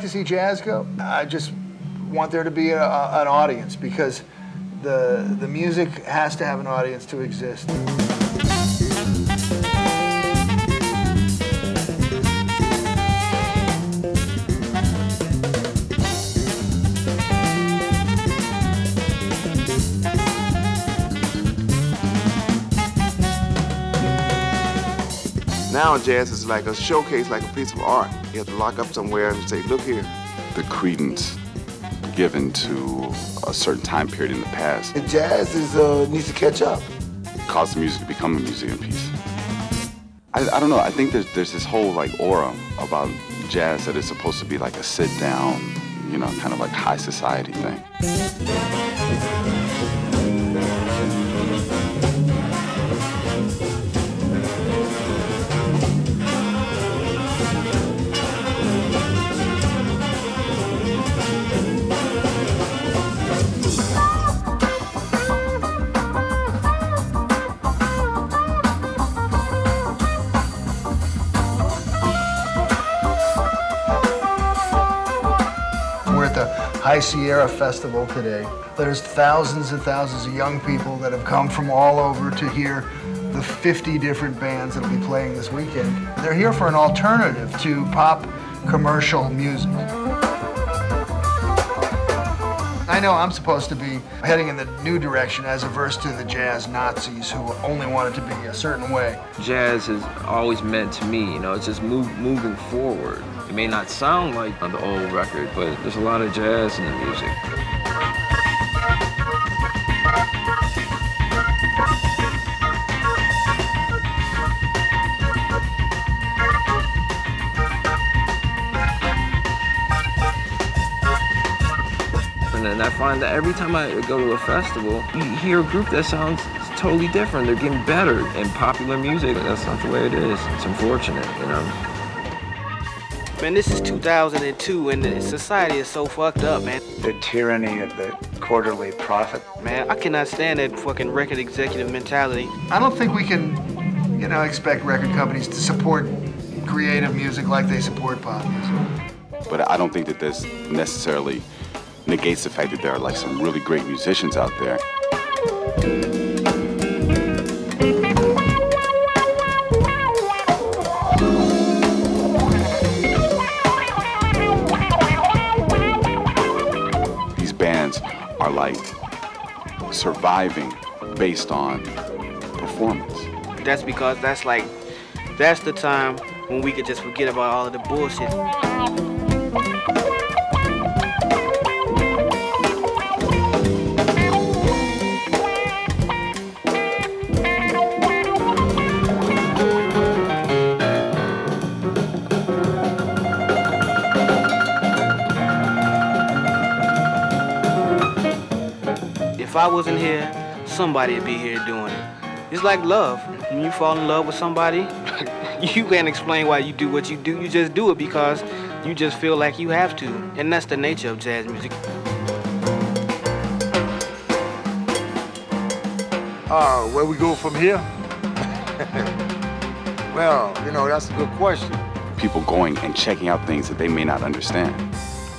to see jazz go, I just want there to be an audience, because the music has to have an audience to exist. Now jazz is like a showcase, like a piece of art. You have to lock up somewhere and say, look here. The credence given to a certain time period in the past. And jazz needs to catch up. Cause the music to become a museum piece. I don't know, I think there's this whole like aura about jazz that is supposed to be like a sit down, you know, kind of like high society thing. High Sierra Festival today. There's thousands and thousands of young people that have come from all over to hear the 50 different bands that'll be playing this weekend. They're here for an alternative to pop commercial music. I know I'm supposed to be heading in the new direction as averse to the jazz Nazis who only want it to be a certain way. Jazz has always meant to me, you know, it's just moving forward. It may not sound like on the old record, but there's a lot of jazz in the music. And I find that every time I go to a festival, you hear a group that sounds totally different. They're getting better in popular music. That's not the way it is. It's unfortunate, you know. Man, this is 2002 and society is so fucked up, man. The tyranny of the quarterly profit. Man, I cannot stand that fucking record executive mentality. I don't think we can, you know, expect record companies to support creative music like they support pop music. But I don't think that this necessarily negates the fact that there are like some really great musicians out there. These bands are like surviving based on performance. That's because that's the time when we could just forget about all of the bullshit. If I wasn't here, somebody would be here doing it. It's like love. When you fall in love with somebody, you can't explain why you do what you do. You just do it because you just feel like you have to. And that's the nature of jazz music. Where we go from here? Well, you know, that's a good question. People going and checking out things that they may not understand.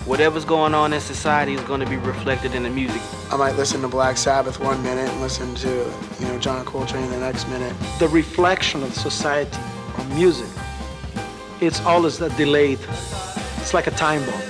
Whatever's going on in society is going to be reflected in the music. I might listen to Black Sabbath one minute and listen to, you know, John Coltrane the next minute. The reflection of society on music, it's always that delayed. It's like a time bomb.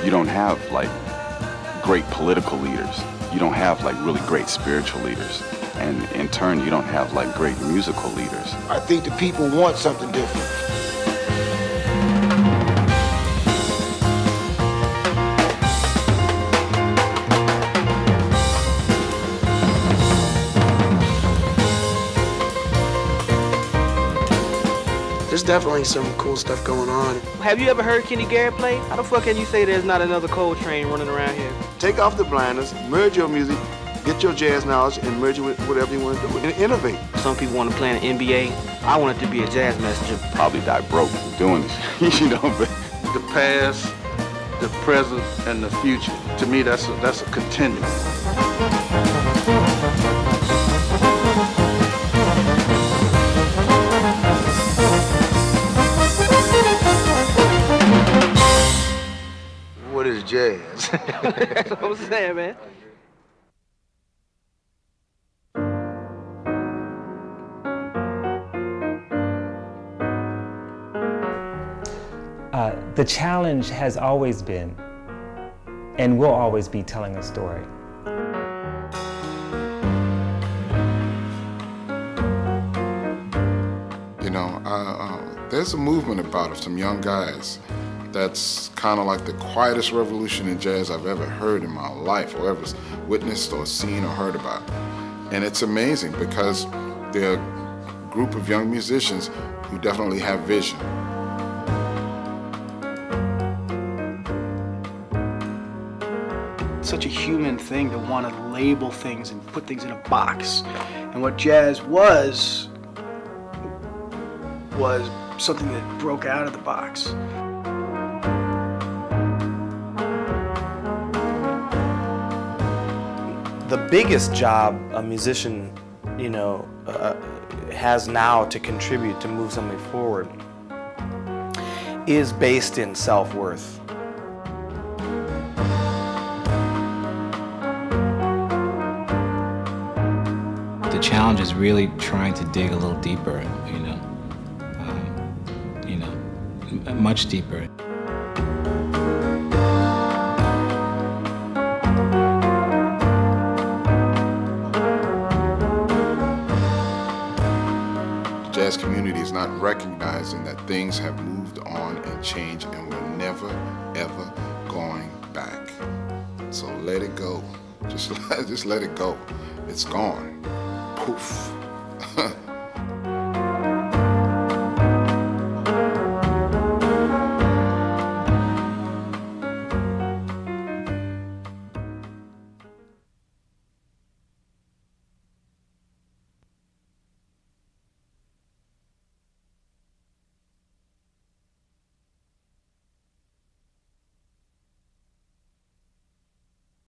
You don't have like great political leaders. You don't have like really great spiritual leaders. And in turn, you don't have like great musical leaders. I think the people want something different. There's definitely some cool stuff going on. Have you ever heard Kenny Garrett play? How the fuck can you say there's not another Coltrane running around here? Take off the blinders, merge your music, Get your jazz knowledge and merge it with whatever you want to do and innovate. Some people want to play in the NBA. I want it to be a jazz messenger. Probably die broke doing this, you know, but the past, the present, and the future. To me, that's a continuum. What is jazz? That's what I'm saying, man. The challenge has always been, and will always be, telling a story. You know, there's a movement about it, some young guys, that's kind of like the quietest revolution in jazz I've ever heard in my life, or ever witnessed or seen or heard about. And it's amazing because they're a group of young musicians who definitely have vision. Such a human thing to want to label things and put things in a box. And what jazz was something that broke out of the box. The biggest job a musician, you know, has now to contribute to move something forward is based in self-worth. The challenge is really trying to dig a little deeper, much deeper. The jazz community is not recognizing that things have moved on and changed and we're never, ever going back. So let it go. Just let it go. It's gone. Poof.